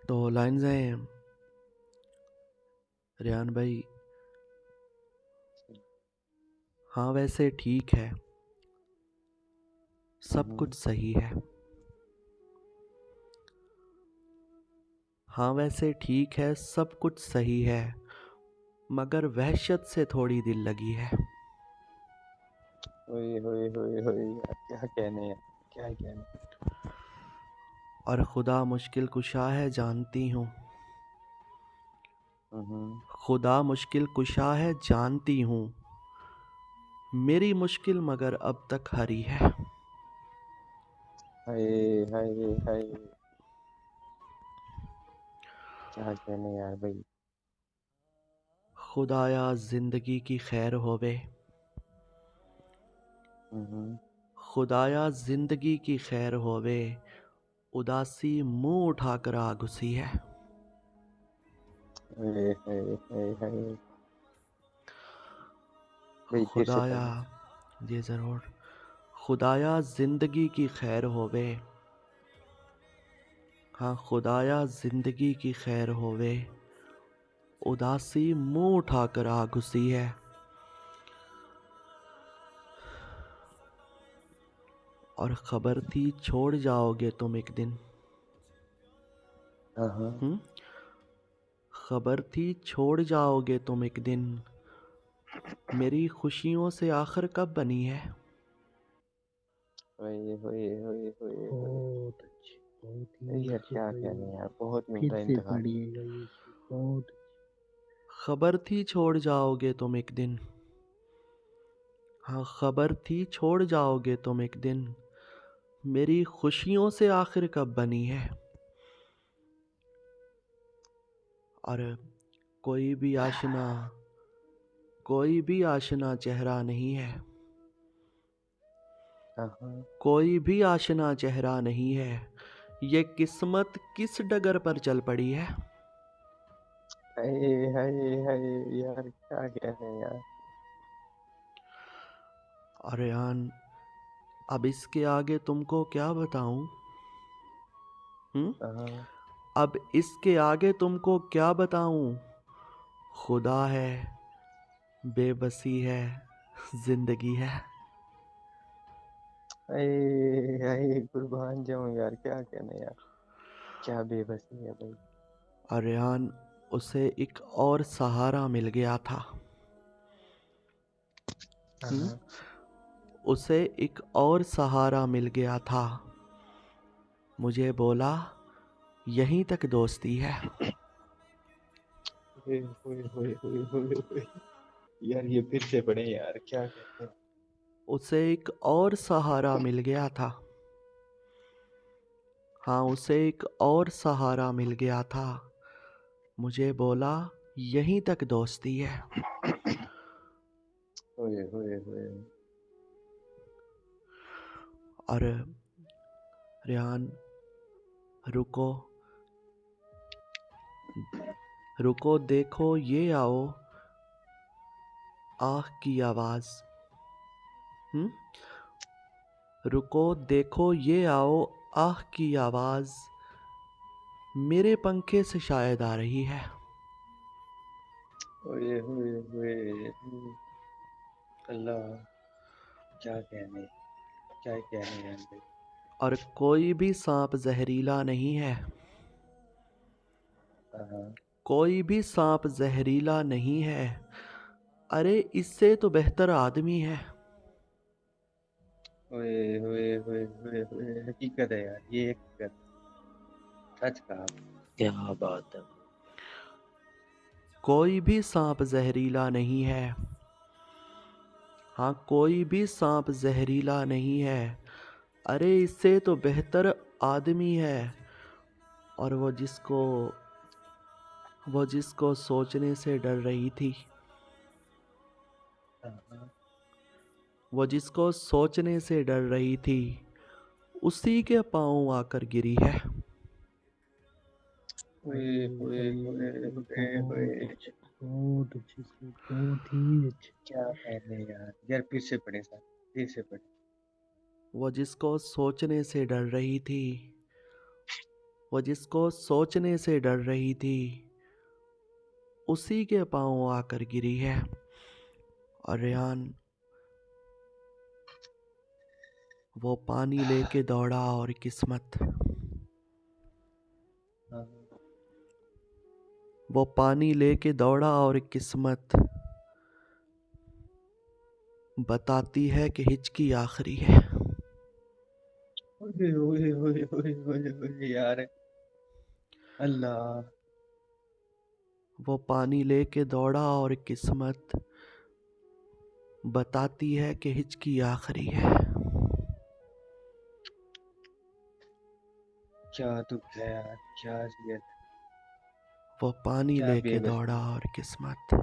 तो लाइन्स हैं रेहान भाई। हाँ वैसे ठीक है, सब कुछ सही है। हाँ वैसे ठीक है, सब कुछ सही है, मगर वहशत से थोड़ी दिल लगी है। ओए होए होए होए यार, क्या कहने यार, क्या कहने। और खुदा मुश्किल कुशा है जानती हूँ, खुदा मुश्किल कुशा है जानती हूँ, मेरी मुश्किल मगर अब तक हरी है। हाय हाय हाय, क्या कहने यार भाई। खुदाया जिंदगी की खैर होवे, खुदाया जिंदगी की खैर होवे, उदासी मुंह उठाकर आ घुसी है। हाय हाय हाय हाय भाई, फिर से खुदाया, पढ़ना। जी ज़रूर। खुदाया जिंदगी की खैर होवे, हाँ खुदाया जिंदगी की खैर होवे, उदासी मुंह उठाकर आ घुसी है। और खबर थी छोड़ जाओगे तुम एक दिन, हाँ, खबर थी छोड़ जाओगे तुम एक दिन, मेरी खुशियों से आखिर कब बनी है। होए होए होए होए होए। बहुत अच्छे, बहुत अरे ही यार अच्छे क्या भाई। कहने यार, बहुत ही फिर उम्दा से इंतखाब। पढ़िएगा ये शेर, बहुत खबर थी छोड़ जाओगे तुम एक दिन, हाँ खबर थी छोड़ जाओगे तुम एक दिन, मेरी खुशियों से आखिर कब बनी है। और कोई भी आशना, कोई भी आशना चेहरा नहीं है, हाँ, कोई भी आशना चेहरा नहीं है, ये किस्मत किस डगर पर चल पड़ी है। हाय हाय हाय यार, क्या कहने यार। और यान अब इसके आगे तुमको क्या बताऊं, हाँ, अब इसके आगे तुमको क्या बताऊं, खुदा है, बेबसी है, जिंदगी है। हाय हाय कुर्बान जाऊं यार, क्या कहने यार, क्या बेबसी है भाई। और रेहान उसे एक और सहारा मिल गया था, हुँ? हाँ, उसे एक और सहारा मिल गया था, मुझे बोला यहीं तक दोस्ती है। होए होए होए होए होए होए। यार ये फिर से पढ़े यार, क्या कहते हैं। उसे एक और सहारा मिल गया था, हाँ उसे एक और सहारा मिल गया था, मुझे बोला यहीं तक दोस्ती है। होए होए होए। और रेहान रुको, रुको देखो ये आओ, आह की आवाज़, रुको देखो ये आओ, आह की आवाज़ मेरे पंखे से शायद आ रही है। होए होए होए होए। अल्लाह, क्या कहने, क्या कहने यार भाई। और कोई भी सांप जहरीला नहीं है, हाँ, कोई भी सांप जहरीला नहीं है, अरे इससे तो बेहतर आदमी है। होए होए होए होए होए, हकीकत है यार, ये हकीकत, सच कहा। क्या बात है। कोई भी सांप जहरीला नहीं है, हाँ कोई भी सांप जहरीला नहीं है, अरे इससे तो बेहतर आदमी है। और वो जिसको सोचने से डर रही थी, हाँ, वो जिसको सोचने से डर रही थी, उसी के पांव आकर गिरी है। होए होए होए होए बहुत होए। अच्छे, बहुत अच्छे से, बहुत ही अच्छे। क्या कहने यार, यार फिर से पढ़े सर, फिर से पढ़े। वो जिसको सोचने से डर रही थी, वो जिसको सोचने से डर रही थी उसी के पांव आकर गिरी है। और रेहान वो पानी लेके दौड़ा और किस्मत हाँ वो पानी लेके दौड़ा और किस्मत बताती है कि हिचकी आखिरी है। ओए ओए ओए ओए ओए ओए यार अल्लाह वो पानी लेके दौड़ा और किस्मत बताती है कि हिचकी आखिरी है। क्या दुख है यार, क्या अजियत, वो पानी क्या लेके बेबसी। दौड़ा और किस्मत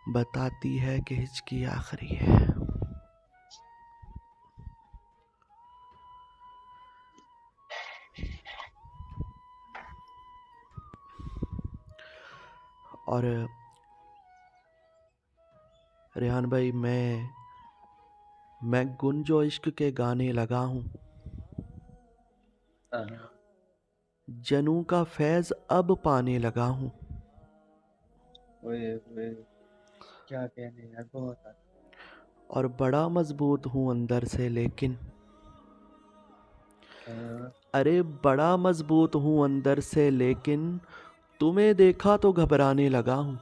बताती है कि हिचकी आखिरी है। और रेहान भाई मैं गुंजो इश्क के गाने लगा हूँ। हाँ जनू का फैज अब पाने लगा हूँ। ओए ओए क्या कहने यार, बहुत आगे। और बड़ा मजबूत हूँ अंदर से लेकिन हाँ, अरे बड़ा मजबूत हूँ अंदर से लेकिन तुम्हें देखा तो घबराने लगा हूँ।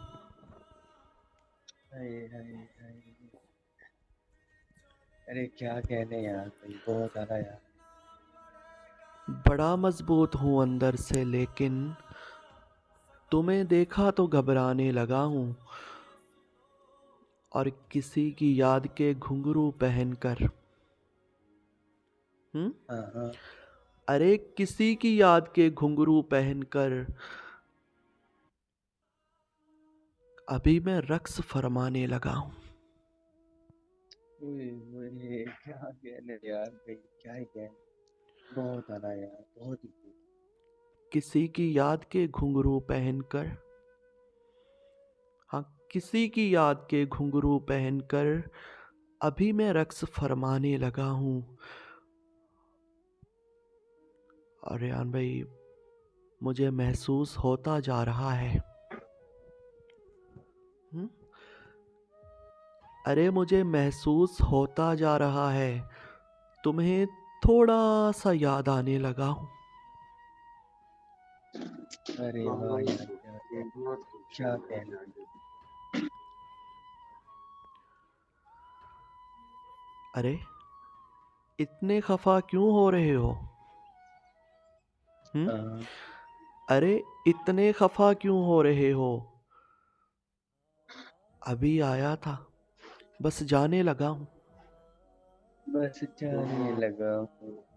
हाय हाय हाय, अरे क्या कहने यार भाई, बहुत आला यार। बड़ा मजबूत हूँ अंदर से लेकिन तुम्हें देखा तो घबराने लगा हूँ। और किसी की याद के घुंघरू पहनकर हाँ हाँ अरे किसी की याद के घुंघरू पहनकर अभी मैं रक्स फरमाने लगा हूँ। ओए ओए क्या कहने यार भाई, क्या ही कहने, बहुत आला यार, बहुत ही खूब। किसी की याद के घुंघरू पहनकर हाँ किसी की याद के घुंघरू पहनकर अभी मैं रक्स फरमाने लगा हूँ। और रेहान भाई मुझे महसूस होता जा रहा है हम्म? अरे मुझे महसूस होता जा रहा है तुम्हें थोड़ा सा याद आने लगा हूँ। अरे वाह यार, क्या कहने, क्या कहने। अरे इतने खफा क्यों हो रहे हो हम्म? हाँ अरे इतने खफा क्यों हो रहे हो अभी आया था बस जाने लगा हूँ। बस जाने लगा हूँ,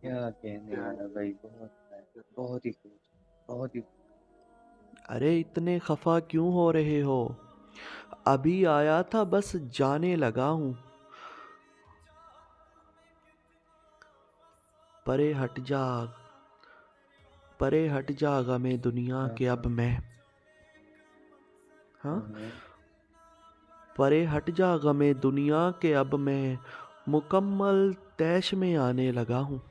क्या कहने यार भाई, बहुत है, बहुत ही खूब, बहुत ही। अरे इतने खफा क्यों हो रहे हो अभी आया था बस जाने लगा हूँ। परे हट जा परे हट जा गमे दुनिया हाँ के हाँ अब मैं हाँ हाँ, परे हट जा गमे दुनिया के अब मैं मुकम्मल तैश में आने लगा हूँ।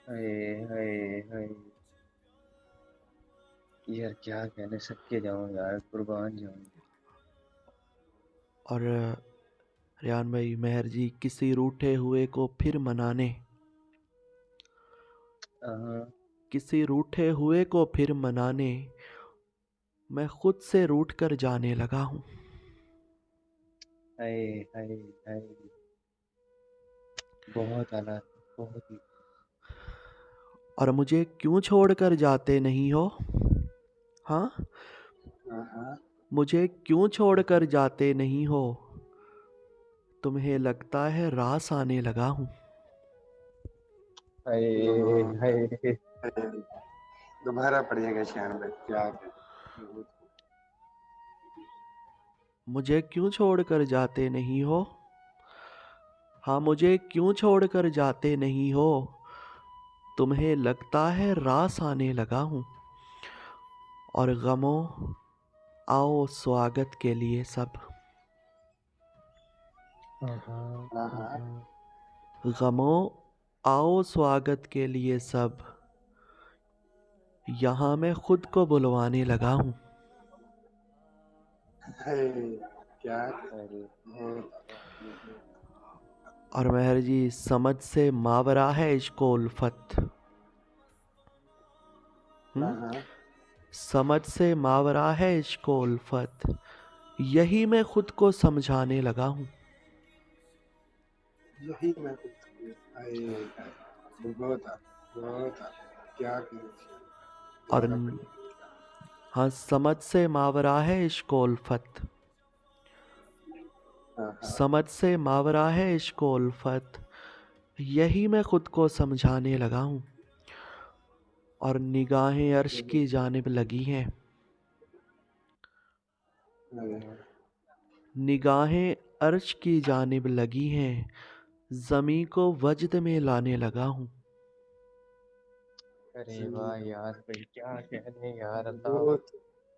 हाय हाय हाय यार, क्या कहने, सदके जाऊं यार, कुर्बान जाऊं। और रेहान भाई मेहर जी किसी रूठे हुए को फिर मनाने हाँ किसी रूठे हुए को फिर मनाने मैं खुद से रूठ कर जाने लगा हूँ। हाय हाय हाय, बहुत आला, बहुत ही। और मुझे क्यों छोड़ कर जाते नहीं हो हाँ हाँ हाँ, मुझे क्यों छोड़ कर जाते नहीं हो तुम्हें लगता है रास आने लगा हूँ। हाय हाय, दोबारा पढ़िएगा श्याम भाई, क्या है? मुझे क्यों छोड़ कर जाते नहीं हो हाँ मुझे क्यों छोड़ कर जाते नहीं हो तुम्हें लगता है रास आने लगा हूँ। और गमों आओ स्वागत के लिए सब हाँ हाँ हाँ, हाँ गमों आओ स्वागत के लिए सब यहाँ मैं खुद को बुलवाने लगा हूँ। है क्या अरे बहुत और मेहर जी, समझ से मावरा है इश्को उल्फत। हाँ समझ से मावरा है इश्को उल्फत, यही मैं खुद को समझाने लगा हूँ। यही मैं कुछ बहुत बहुत क्या कीजिए और हाँ, समझ से मावरा है इश्को उल्फत, हाँ समझ से मावरा है इश्को उल्फत, यही मैं खुद को समझाने लगा हूँ। और निगाहें अर्श की जानिब लगी हैं, निगाहें अर्श की जानिब लगी हैं, ज़मीं को वजद में लाने लगा हूँ। अरे वाह यार भाई, क्या कहने यार, अल्लाह बहुत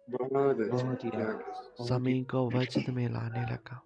बहुत बहुत ही क्या यार, बहुत ही ज़मीं को वजद में लाने लगा।